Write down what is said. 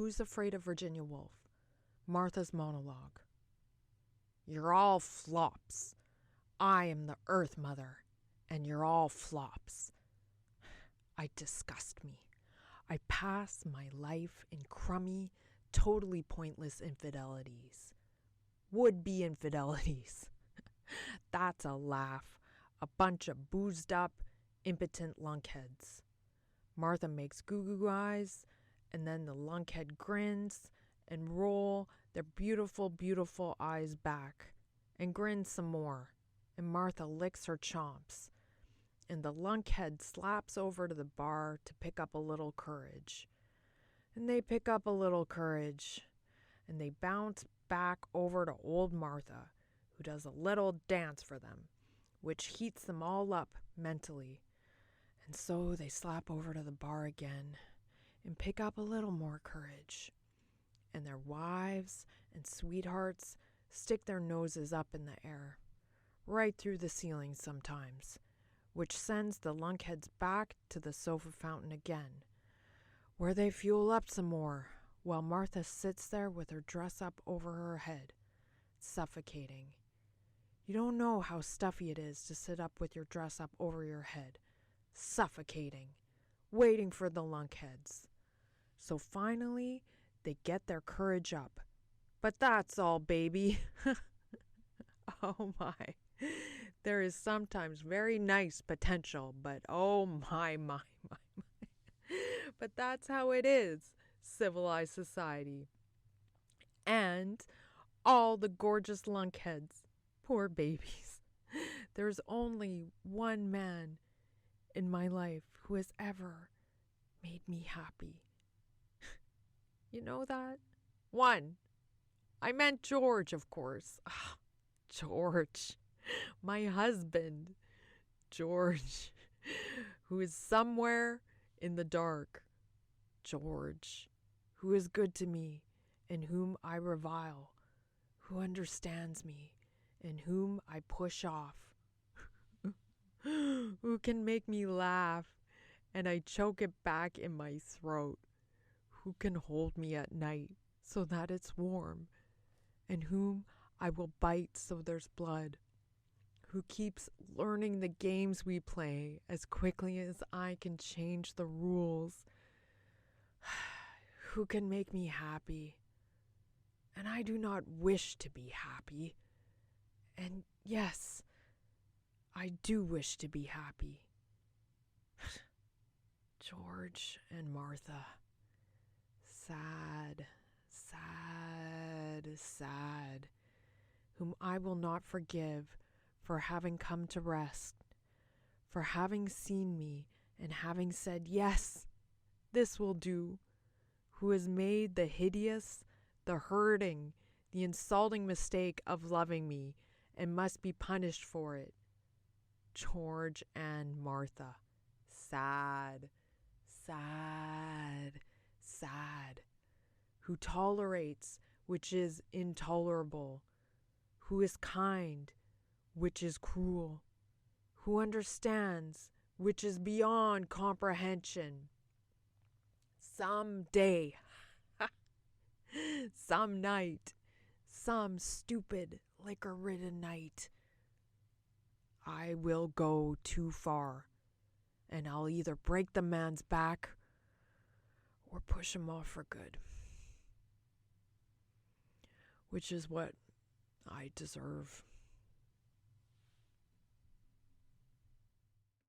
Who's Afraid of Virginia Woolf? Martha's Monologue. You're all flops. I am the Earth Mother, and you're all flops. I disgust me. I pass my life in crummy, totally pointless infidelities. Would-be infidelities. That's a laugh. A bunch of boozed up, impotent lunkheads. Martha makes goo-goo eyes, and then the lunkhead grins and roll their beautiful, beautiful eyes back and grins some more, and Martha licks her chomps, and the lunkhead slaps over to the bar to pick up a little courage. And they pick up a little courage, and they bounce back over to old Martha, who does a little dance for them, which heats them all up mentally. And so they slap over to the bar again and pick up a little more courage. And their wives and sweethearts stick their noses up in the air, right through the ceiling sometimes, which sends the lunkheads back to the sofa fountain again, where they fuel up some more, while Martha sits there with her dress up over her head, suffocating. You don't know how stuffy it is to sit up with your dress up over your head, suffocating, waiting for the lunkheads. So finally, they get their courage up. But that's all, baby. Oh my. There is sometimes very nice potential, but oh my. But that's how it is, civilized society. And all the gorgeous lunkheads, poor babies. There's only one man in my life who has ever made me happy. You know that? One. I meant George, of course. George. My husband. George. Who is somewhere in the dark. George. Who is good to me and whom I revile. Who understands me and whom I push off. Who can make me laugh and I choke it back in my throat. Who can hold me at night so that it's warm, and whom I will bite so there's blood, who keeps learning the games we play as quickly as I can change the rules, who can make me happy. And I do not wish to be happy. And yes, I do wish to be happy. George and Martha. Sad, sad, sad, whom I will not forgive for having come to rest, for having seen me and having said, yes, this will do, who has made the hideous, the hurting, the insulting mistake of loving me and must be punished for it. George and Martha. Sad, sad, sad, who tolerates which is intolerable, who is kind which is cruel, who understands which is beyond comprehension. Some day, some night, some stupid liquor-ridden night, I will go too far, and I'll either break the man's back or push him off for good. Which is what I deserve.